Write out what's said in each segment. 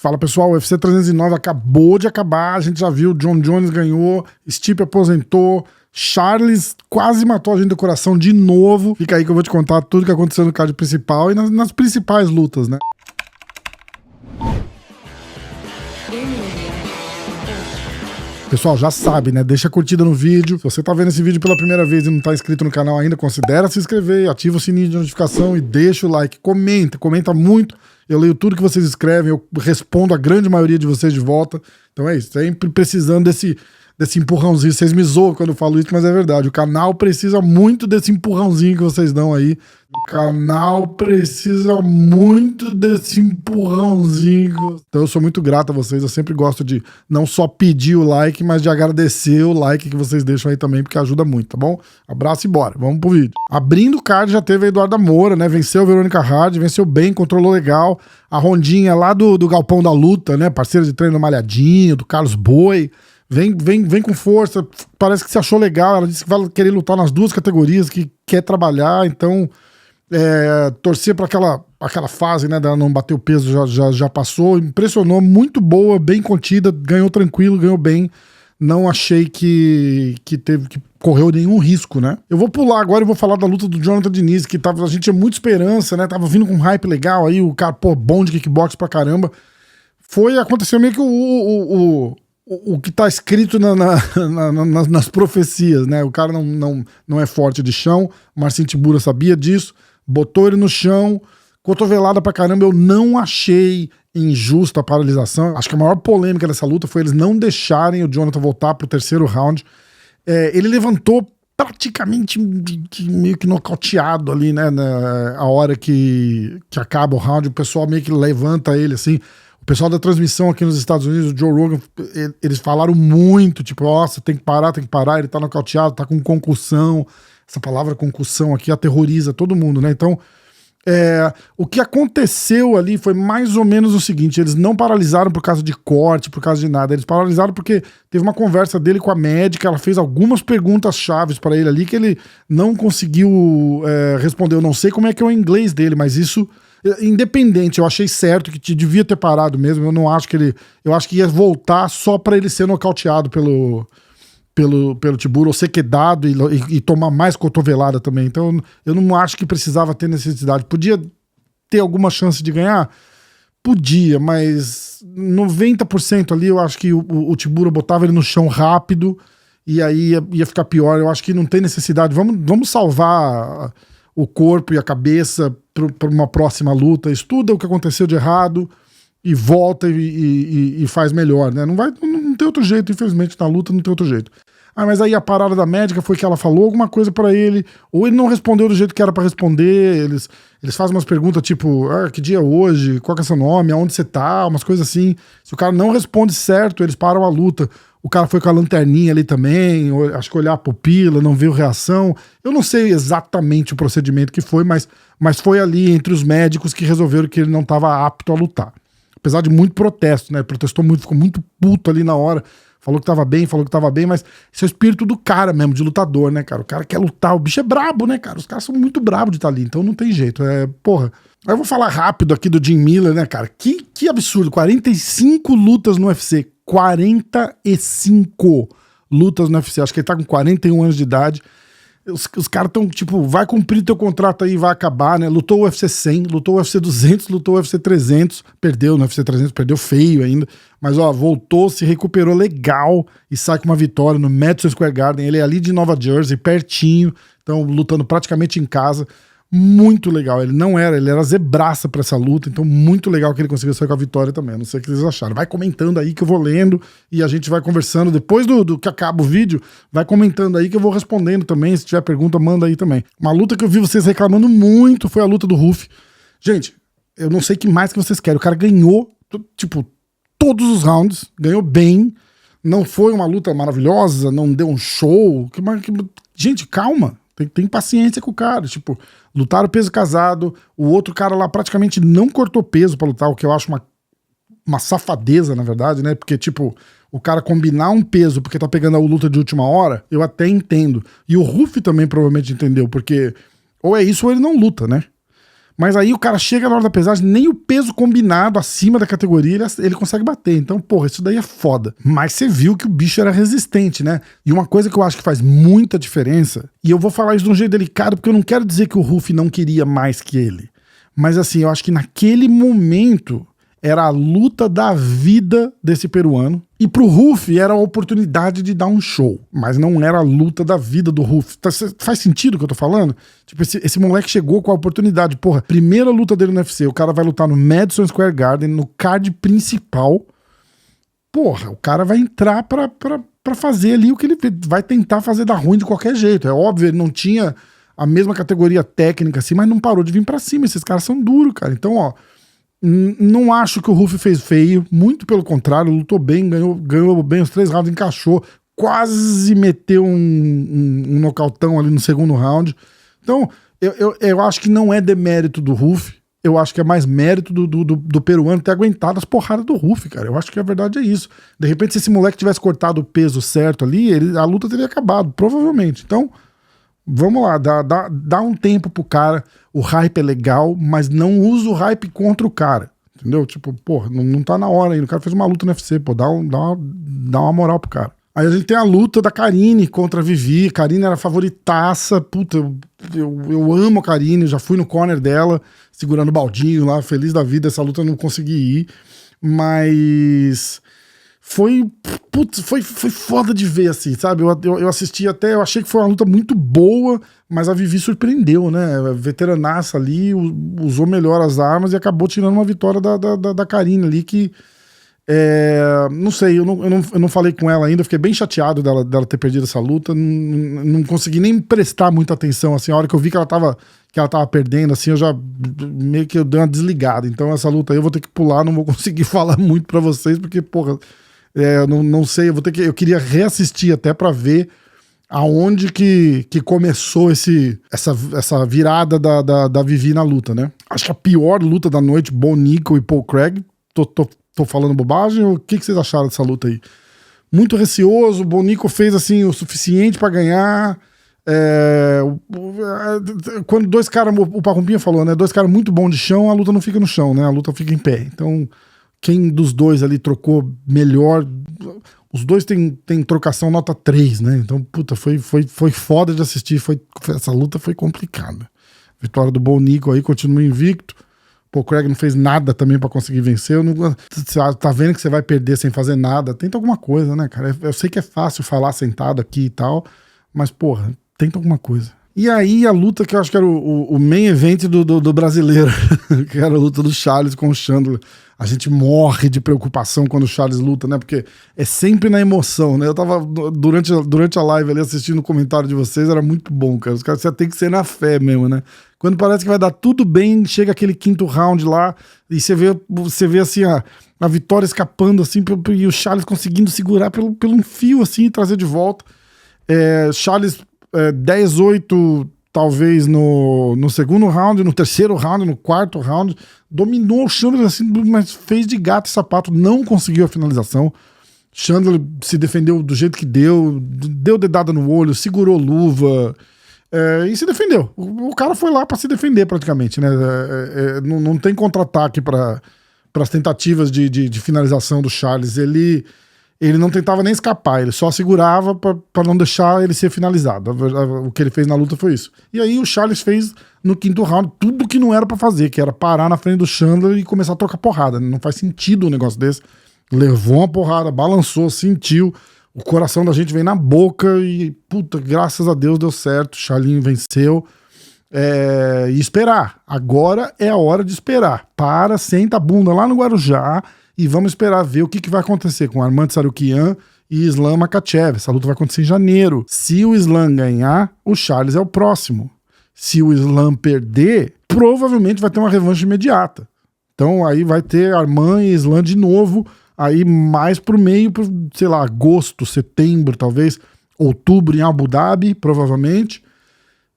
Fala pessoal, o UFC 309 acabou de acabar, a gente já viu, John Jones ganhou, Stipe aposentou, Charles quase matou a gente do coração de novo. Fica aí que eu vou te contar tudo que aconteceu no card principal e nas principais lutas, né? Pessoal, já sabe, né? Deixa a curtida no vídeo. Se você tá vendo esse vídeo pela primeira vez e não tá inscrito no canal ainda, considera se inscrever, ativa o sininho de notificação e deixa o like. Comenta muito. Eu leio tudo que vocês escrevem, eu respondo a grande maioria de vocês de volta. Então é isso, sempre precisando desse empurrãozinho. Vocês me zoam quando eu falo isso, mas é verdade. O canal precisa muito desse empurrãozinho que vocês dão aí. O canal precisa muito desse empurrãozinho. Então eu sou muito grato a vocês. Eu sempre gosto de não só pedir o like, mas de agradecer o like que vocês deixam aí também, porque ajuda muito, tá bom? Abraço e bora. Vamos pro vídeo. Abrindo o card já teve a Eduarda Moura, né? Venceu a Verônica Hard, venceu bem, controlou legal. A Rondinha lá do Galpão da Luta, né? Parceira de treino do Malhadinho, do Carlos Boi. Vem com força, parece que se achou legal. Ela disse que vai querer lutar nas duas categorias, que quer trabalhar, então torcer para aquela fase, né, dela não bater o peso já passou. Impressionou, muito boa, bem contida, ganhou tranquilo, ganhou bem. Não achei que correu nenhum risco, né? Eu vou pular agora e vou falar da luta do Jonathan Diniz, que a gente tinha muita esperança, né? Tava vindo com um hype legal aí, o cara, pô, bom de kickbox pra caramba. Aconteceu meio que o que tá escrito nas profecias, né? O cara não é forte de chão, Marcin Tybura sabia disso, botou ele no chão, cotovelada pra caramba. Eu não achei injusta a paralisação. Acho que a maior polêmica dessa luta foi eles não deixarem o Jonathan voltar pro terceiro round. Ele levantou praticamente meio que nocauteado ali, né? A hora que acaba o round, o pessoal meio que levanta ele assim. O pessoal da transmissão aqui nos Estados Unidos, o Joe Rogan, eles falaram muito, tipo, nossa, tem que parar, ele tá nocauteado, tá com concussão. Essa palavra concussão aqui aterroriza todo mundo, né? Então, o que aconteceu ali foi mais ou menos o seguinte: eles não paralisaram por causa de corte, por causa de nada, eles paralisaram porque teve uma conversa dele com a médica, ela fez algumas perguntas chaves para ele ali que ele não conseguiu responder. Eu não sei como é que é o inglês dele, mas isso... Independente, eu achei certo que devia ter parado mesmo. Eu não acho que ele. Eu acho que ia voltar só pra ele ser nocauteado pelo Tybura, ou ser quedado e tomar mais cotovelada também. Então eu não acho que precisava ter necessidade. Podia ter alguma chance de ganhar? Podia, mas 90% ali eu acho que o Tybura botava ele no chão rápido e aí ia ficar pior. Eu acho que não tem necessidade. Vamos salvar o corpo e a cabeça para uma próxima luta, estuda o que aconteceu de errado e volta e faz melhor, né? Não tem outro jeito, infelizmente, na luta não tem outro jeito. Mas aí a parada da médica foi que ela falou alguma coisa pra ele, ou ele não respondeu do jeito que era pra responder. Eles fazem umas perguntas tipo, que dia é hoje, qual que é seu nome, aonde você tá, umas coisas assim. Se o cara não responde certo, eles param a luta. O cara foi com a lanterninha ali também, acho que olhar a pupila, não viu reação. Eu não sei exatamente o procedimento que foi, mas foi ali entre os médicos que resolveram que ele não estava apto a lutar. Apesar de muito protesto, né? Protestou muito, ficou muito puto ali na hora. Falou que tava bem, mas esse é o espírito do cara mesmo, de lutador, né, cara? O cara quer lutar, o bicho é brabo, né, cara? Os caras são muito brabos de estar ali, então não tem jeito. Porra. Aí eu vou falar rápido aqui do Jim Miller, né, cara? Que absurdo, 45 lutas no UFC. 45 lutas no UFC. Acho que ele tá com 41 anos de idade. Os caras estão, tipo, vai cumprir teu contrato aí, vai acabar, né? Lutou o UFC 100, lutou o UFC 200, lutou o UFC 300, perdeu no UFC 300, perdeu feio ainda, mas ó, voltou, se recuperou legal e sai com uma vitória no Madison Square Garden. Ele é ali de Nova Jersey, pertinho, então lutando praticamente em casa. Muito legal, ele era zebraça pra essa luta, então muito legal que ele conseguiu sair com a vitória também. Não sei o que vocês acharam. Vai comentando aí que eu vou lendo e a gente vai conversando. Depois do que acaba o vídeo, vai comentando aí que eu vou respondendo também. Se tiver pergunta, manda aí também. Uma luta que eu vi vocês reclamando muito foi a luta do Ruff. Gente, eu não sei o que mais que vocês querem. O cara ganhou, tipo, todos os rounds, ganhou bem. Não foi uma luta maravilhosa, não deu um show. Gente, calma. Tem paciência com o cara, tipo, lutaram peso casado, o outro cara lá praticamente não cortou peso pra lutar, o que eu acho uma safadeza, na verdade, né, porque, tipo, o cara combinar um peso porque tá pegando a luta de última hora, eu até entendo, e o Ruff também provavelmente entendeu, porque ou é isso ou ele não luta, né, Mas aí o cara chega na hora da pesagem, nem o peso combinado acima da categoria ele consegue bater. Então, porra, isso daí é foda. Mas você viu que o bicho era resistente, né? E uma coisa que eu acho que faz muita diferença, e eu vou falar isso de um jeito delicado, porque eu não quero dizer que o Ruff não queria mais que ele. Mas assim, eu acho que naquele momento era a luta da vida desse peruano. E pro Ruff era a oportunidade de dar um show. Mas não era a luta da vida do Ruff. Faz sentido o que eu tô falando? Tipo, esse moleque chegou com a oportunidade. Porra, primeira luta dele no UFC. O cara vai lutar no Madison Square Garden, no card principal. Porra, o cara vai entrar pra fazer ali o que ele vai tentar fazer dar ruim de qualquer jeito. É óbvio, ele não tinha a mesma categoria técnica assim, mas não parou de vir pra cima. Esses caras são duros, cara. Então, ó, não acho que o Ruff fez feio, muito pelo contrário, lutou bem, ganhou bem os 3 rounds, encaixou, quase meteu um nocautão ali no segundo round. Então, eu acho que não é demérito do Ruff, eu acho que é mais mérito do peruano ter aguentado as porradas do Ruff, cara. Eu acho que a verdade é isso. De repente, se esse moleque tivesse cortado o peso certo ali, a luta teria acabado, provavelmente. Então, vamos lá, dá um tempo pro cara. O hype é legal, mas não usa o hype contra o cara. Entendeu? Tipo, pô, não tá na hora ainda. O cara fez uma luta no UFC, pô, dá uma moral pro cara. Aí a gente tem a luta da Karine contra a Vivi. Karine era favoritaça. Puta, eu amo a Karine, já fui no corner dela, segurando o baldinho lá, feliz da vida. Essa luta eu não consegui ir. Mas foi foda de ver, assim, sabe? Eu assisti até, eu achei que foi uma luta muito boa, mas a Vivi surpreendeu, né? A veteranaça ali, usou melhor as armas e acabou tirando uma vitória da Karine ali, que não sei, eu não falei com ela ainda, fiquei bem chateado dela ter perdido essa luta, não consegui nem prestar muita atenção, assim, a hora que eu vi que ela tava perdendo, assim, eu já meio que eu dei uma desligada. Então essa luta aí eu vou ter que pular, não vou conseguir falar muito pra vocês, porque, porra, não sei, eu queria reassistir até pra ver aonde que começou essa virada da Vivi na luta, né? Acho que a pior luta da noite, Bo Nickal e Paul Craig. Tô falando bobagem? O que vocês acharam dessa luta aí? Muito receoso, o Bo Nickal fez assim o suficiente pra ganhar. Quando dois caras, o Parrumpinha falou, né? 2 caras muito bons de chão, a luta não fica no chão, né? A luta fica em pé. Então, quem dos dois ali trocou melhor? Os dois tem trocação nota 3, né? Então, puta, foi foda de assistir. Essa luta foi complicada. Vitória do Bo Nickal aí, continua invicto. Pô, o Craig não fez nada também pra conseguir vencer. Você tá vendo que você vai perder sem fazer nada. Tenta alguma coisa, né, cara? Eu sei que é fácil falar sentado aqui e tal, mas, porra, tenta alguma coisa. E aí a luta que eu acho que era o main event do brasileiro, que era a luta do Charles com o Chandler. A gente morre de preocupação quando o Charles luta, né? Porque é sempre na emoção, né? Eu tava durante a live ali assistindo o comentário de vocês, era muito bom, cara. Os caras, você tem que ser na fé mesmo, né? Quando parece que vai dar tudo bem, chega aquele 5º round lá e você vê assim a vitória escapando assim, e o Charles conseguindo segurar pelo um fio assim e trazer de volta. Charles 10-8 talvez no segundo round, no terceiro round, no 4º round, dominou o Chandler assim, mas fez de gato e sapato, não conseguiu a finalização. Chandler se defendeu do jeito que deu dedada no olho, segurou luva e se defendeu. O cara foi lá para se defender praticamente, né? Não tem contra-ataque para as tentativas de finalização do Charles. Ele não tentava nem escapar, ele só segurava pra não deixar ele ser finalizado. O que ele fez na luta foi isso. E aí o Charles fez no 5º round tudo que não era pra fazer, que era parar na frente do Chandler e começar a trocar porrada. Não faz sentido um negócio desse. Levou uma porrada, balançou, sentiu. O coração da gente vem na boca e, puta, graças a Deus deu certo. Charlinho venceu. E esperar. Agora é a hora de esperar. Senta a bunda lá no Guarujá e vamos esperar ver o que vai acontecer com Arman Tsarukyan e Islam Makhachev. Essa luta vai acontecer em janeiro. Se o Islam ganhar, o Charles é o próximo. Se o Islam perder, provavelmente vai ter uma revanche imediata. Então aí vai ter Arman e Islam de novo, aí mais pro meio, sei lá, agosto, setembro, talvez, outubro em Abu Dhabi, provavelmente.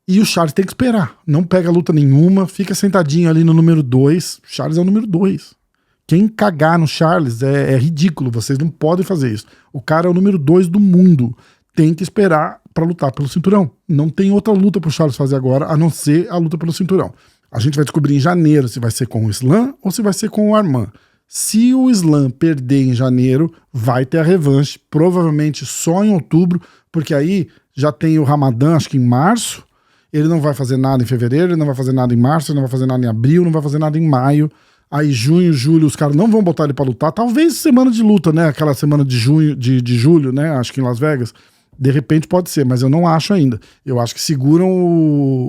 E o Charles tem que esperar. Não pega luta nenhuma, fica sentadinho ali no número 2. O Charles é o número 2. Quem cagar no Charles é ridículo, vocês não podem fazer isso. O cara é o número 2 do mundo. Tem que esperar pra lutar pelo cinturão. Não tem outra luta pro Charles fazer agora, a não ser a luta pelo cinturão. A gente vai descobrir em janeiro se vai ser com o Islam ou se vai ser com o Arman. Se o Islam perder em janeiro, vai ter a revanche, provavelmente só em outubro, porque aí já tem o Ramadã, acho que em março, ele não vai fazer nada em fevereiro, ele não vai fazer nada em março, ele não vai fazer nada em abril, não vai fazer nada em maio. Aí junho, julho, os caras não vão botar ele pra lutar, talvez semana de luta, né, aquela semana de junho, de julho, né, acho que em Las Vegas, de repente pode ser, mas eu não acho ainda. Eu acho que seguram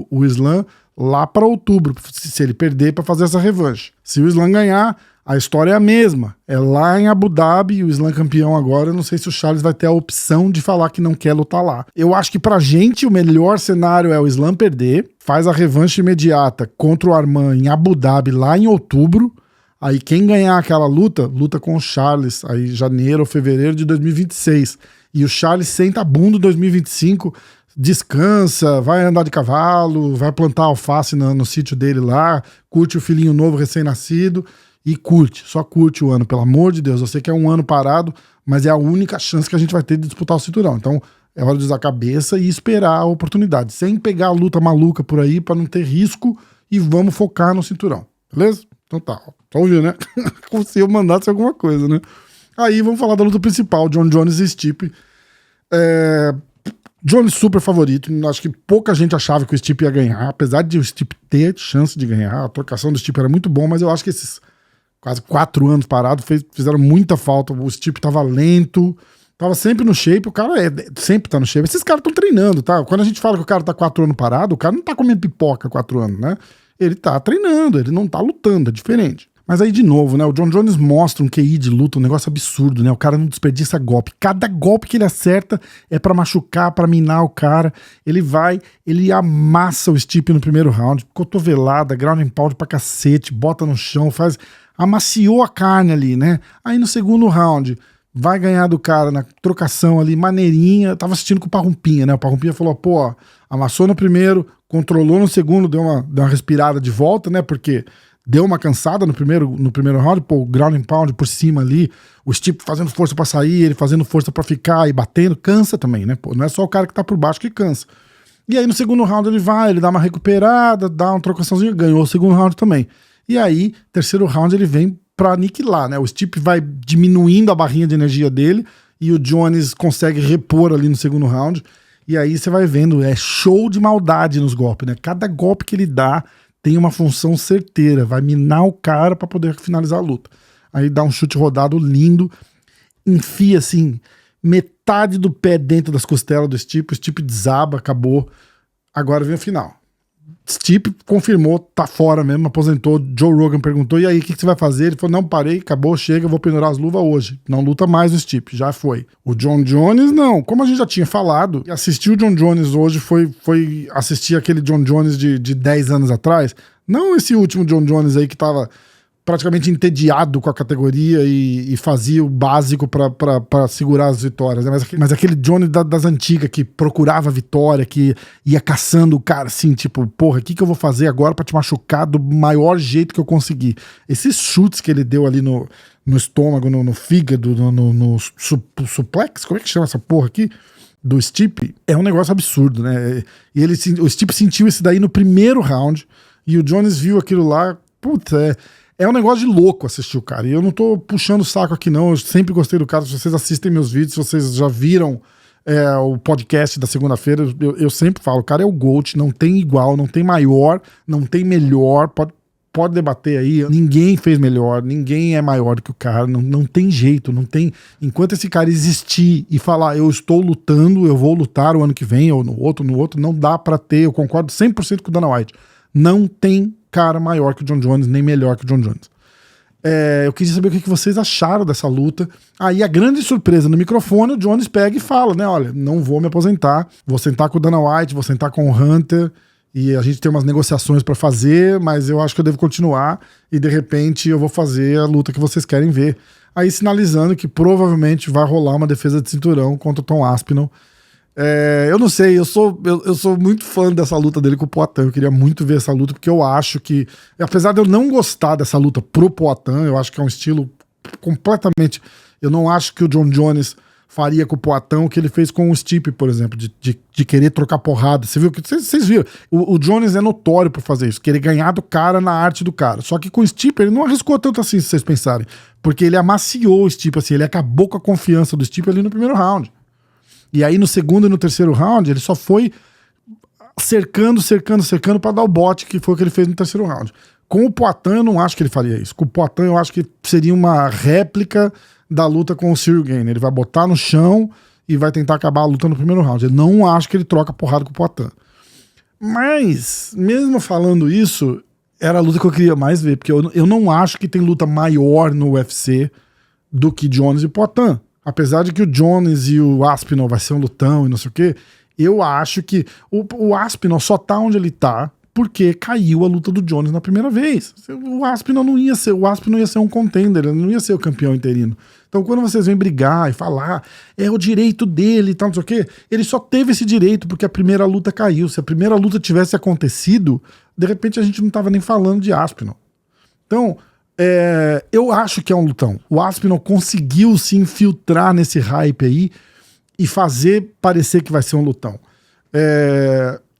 o Islam lá para outubro, se ele perder, para fazer essa revanche. Se o Islam ganhar, a história é a mesma. É lá em Abu Dhabi, o Islam campeão agora. Eu não sei se o Charles vai ter a opção de falar que não quer lutar lá. Eu acho que pra gente o melhor cenário é o Islam perder, faz a revanche imediata contra o Arman em Abu Dhabi lá em outubro. Aí quem ganhar aquela luta, luta com o Charles, aí janeiro ou fevereiro de 2026. E o Charles senta a bunda em 2025, descansa, vai andar de cavalo, vai plantar alface no sítio dele lá, curte o filhinho novo recém-nascido e curte, só curte o ano, pelo amor de Deus. Eu sei que é um ano parado, mas é a única chance que a gente vai ter de disputar o cinturão. Então é hora de usar a cabeça e esperar a oportunidade, sem pegar a luta maluca por aí para não ter risco, e vamos focar no cinturão, beleza? Então tá, só ouviu, né? Como se eu mandasse alguma coisa, né? Aí vamos falar da luta principal, Jon Jones e Stipe. Jones super favorito, acho que pouca gente achava que o Stipe ia ganhar, apesar de o Stipe ter chance de ganhar, a trocação do Stipe era muito bom, mas eu acho que esses quase 4 anos parado fizeram muita falta, o Stipe tava lento, tava sempre no shape, o cara sempre tá no shape, esses caras estão treinando, tá? Quando a gente fala que o cara tá 4 anos parado, o cara não tá comendo pipoca 4 anos, né? Ele tá treinando, ele não tá lutando, é diferente. Mas aí, de novo, né, o Jon Jones mostra um QI de luta, um negócio absurdo, né, o cara não desperdiça golpe, cada golpe que ele acerta é pra machucar, pra minar o cara, ele amassa o Stipe no primeiro round, cotovelada, ground and pound pra cacete, bota no chão, amaciou a carne ali, né, aí no segundo round, vai ganhar do cara na trocação ali, maneirinha, eu tava assistindo com o Parrumpinha, né, o Parrumpinha falou, pô, ó, amassou no primeiro, controlou no segundo, deu uma respirada de volta, né, porque deu uma cansada no primeiro round, pô, o ground and pound por cima ali, o Stipe fazendo força pra sair, ele fazendo força pra ficar e batendo, cansa também, né, pô, não é só o cara que tá por baixo que cansa. E aí no segundo round ele dá uma recuperada, dá uma trocaçãozinha, ganhou o segundo round também. E aí, terceiro round ele vem pra aniquilar, né, o Stipe vai diminuindo a barrinha de energia dele e o Jones consegue repor ali no segundo round, e aí você vai vendo, é show de maldade nos golpes, né, cada golpe que ele dá tem uma função certeira, vai minar o cara pra poder finalizar a luta. Aí dá um chute rodado lindo, enfia assim, metade do pé dentro das costelas do Stipe, o Stipe desaba, acabou. Agora vem o final. Stipe confirmou, tá fora mesmo, aposentou. Joe Rogan perguntou, e aí, o que você vai fazer? Ele falou, não, parei, acabou, chega, vou pendurar as luvas hoje. Não luta mais o Stipe, já foi. O Jon Jones, não. Como a gente já tinha falado, assistir o Jon Jones hoje foi assistir aquele Jon Jones de 10 anos atrás. Não esse último Jon Jones aí que tava praticamente entediado com a categoria e fazia o básico pra segurar as vitórias, né? Mas aquele Johnny das antigas que procurava a vitória, que ia caçando o cara assim, tipo, porra, o que eu vou fazer agora pra te machucar do maior jeito que eu conseguir? Esses chutes que ele deu ali no estômago, no fígado, no suplex, como é que chama essa porra aqui? Do Stipe, é um negócio absurdo, né? E o Stipe sentiu isso daí no primeiro round, e o Jones viu aquilo lá, puta, é um negócio de louco assistir o cara. E eu não tô puxando o saco aqui, não. Eu sempre gostei do cara. Se vocês assistem meus vídeos, se vocês já viram o podcast da segunda-feira, eu sempre falo, o cara é o GOAT, não tem igual, não tem maior, não tem melhor. Pode debater aí. Ninguém fez melhor, ninguém é maior do que o cara. Não tem jeito, não tem. Enquanto esse cara existir e falar, eu estou lutando, eu vou lutar o ano que vem, ou no outro, não dá pra ter. Eu concordo 100% com o Dana White. Não tem cara maior que o Jon Jones, nem melhor que o Jon Jones. Eu queria saber o que vocês acharam dessa luta. Aí a grande surpresa no microfone, o Jones pega e fala, né, olha, não vou me aposentar, vou sentar com o Dana White, vou sentar com o Hunter, e a gente tem umas negociações pra fazer, mas eu acho que eu devo continuar, e de repente eu vou fazer a luta que vocês querem ver. Aí sinalizando que provavelmente vai rolar uma defesa de cinturão contra o Tom Aspinall. Eu não sei, eu sou muito fã dessa luta dele com o Poatan. Eu queria muito ver essa luta, porque eu acho que, apesar de eu não gostar dessa luta pro Poatan, eu acho que é um estilo completamente. Eu não acho que o Jon Jones faria com o Poatan o que ele fez com o Stipe, por exemplo, de querer trocar porrada. Você viu que vocês viram? O Jones é notório por fazer isso, querer ganhar do cara na arte do cara. Só que com o Stipe ele não arriscou tanto assim, se vocês pensarem, porque ele amaciou o Stipe, assim, ele acabou com a confiança do Stipe ali no primeiro round. E aí no segundo e no terceiro round ele só foi cercando pra dar o bote, que foi o que ele fez no terceiro round. Com o Poatan eu não acho que ele faria isso. Com o Poatan eu acho que seria uma réplica da luta com o Cyril Gane. Ele vai botar no chão e vai tentar acabar a luta no primeiro round. Eu não acho que ele troca porrada com o Poatan. Mas, mesmo falando isso, era a luta que eu queria mais ver, porque eu não acho que tem luta maior no UFC do que Jones e Poatan. Apesar de que o Jones e o Aspinall vai ser um lutão e não sei o quê, eu acho que o Aspinall só tá onde ele tá porque caiu a luta do Jones na primeira vez. O Aspinall ia ser um contender, ele não ia ser o campeão interino. Então quando vocês vêm brigar e falar, é o direito dele e tal, não sei o quê, ele só teve esse direito porque a primeira luta caiu. Se a primeira luta tivesse acontecido, de repente a gente não tava nem falando de Aspinall. Então, eu acho que é um lutão. O Aspinall conseguiu se infiltrar nesse hype aí e fazer parecer que vai ser um lutão.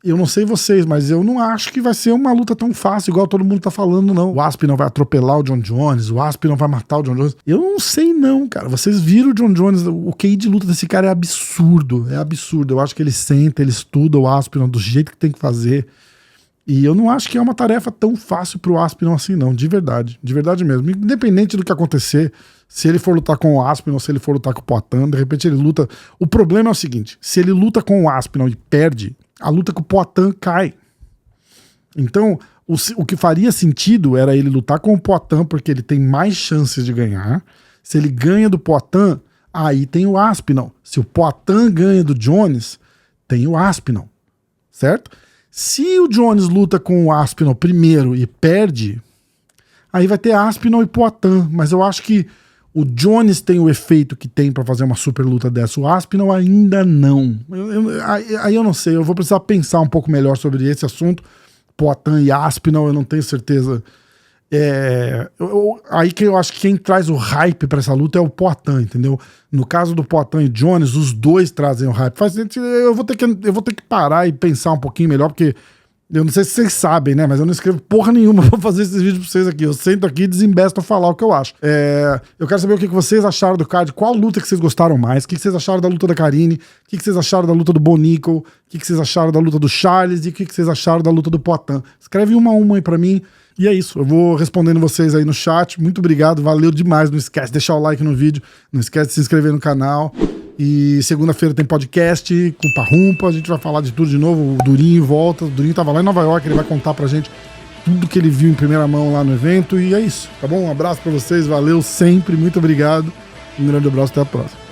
Eu não sei vocês, mas eu não acho que vai ser uma luta tão fácil, igual todo mundo tá falando, não. O Aspinall vai atropelar o John Jones, o Aspinall vai matar o John Jones. Eu não sei não, cara. Vocês viram o John Jones, o QI de luta desse cara é absurdo, Eu acho que ele senta, ele estuda o Aspinall do jeito que tem que fazer. E eu não acho que é uma tarefa tão fácil pro Aspinall assim, não, de verdade mesmo. Independente do que acontecer, se ele for lutar com o Aspinall, se ele for lutar com o Poatan, de repente ele luta... O problema é o seguinte, se ele luta com o Aspinall e perde, a luta com o Poatan cai. Então, o que faria sentido era ele lutar com o Poatan, porque ele tem mais chances de ganhar. Se ele ganha do Poatan, aí tem o Aspinall. Se o Poatan ganha do Jones, tem o Aspinall, certo? Se o Jones luta com o Aspinall primeiro e perde, aí vai ter Aspinall e Poatan. Mas eu acho que o Jones tem o efeito que tem pra fazer uma super luta dessa. O Aspinall ainda não. Aí eu não sei, eu vou precisar pensar um pouco melhor sobre esse assunto. Poatan e Aspinall, eu não tenho certeza. Aí que eu acho que quem traz o hype pra essa luta é o Poatan, entendeu? No caso do Poatan e Jones, os dois trazem o hype. Eu vou ter que parar e pensar um pouquinho melhor, porque eu não sei se vocês sabem, né? Mas eu não escrevo porra nenhuma pra fazer esses vídeos pra vocês aqui. Eu sento aqui e desembesto a falar o que eu acho. Eu quero saber o que vocês acharam do card, qual luta que vocês gostaram mais, o que vocês acharam da luta da Karine, o que vocês acharam da luta do Bonico, o que vocês acharam da luta do Charles e o que vocês acharam da luta do Poatan. Escreve uma a uma aí pra mim. E é isso, eu vou respondendo vocês aí no chat. Muito obrigado, valeu demais. Não esquece de deixar o like no vídeo, não esquece de se inscrever no canal. E segunda-feira tem podcast com o Parrumpa, a gente vai falar de tudo de novo. O Durinho volta, o Durinho tava lá em Nova York, ele vai contar pra gente tudo que ele viu em primeira mão lá no evento. E é isso, tá bom? Um abraço pra vocês, valeu sempre, muito obrigado. Um grande abraço, até a próxima.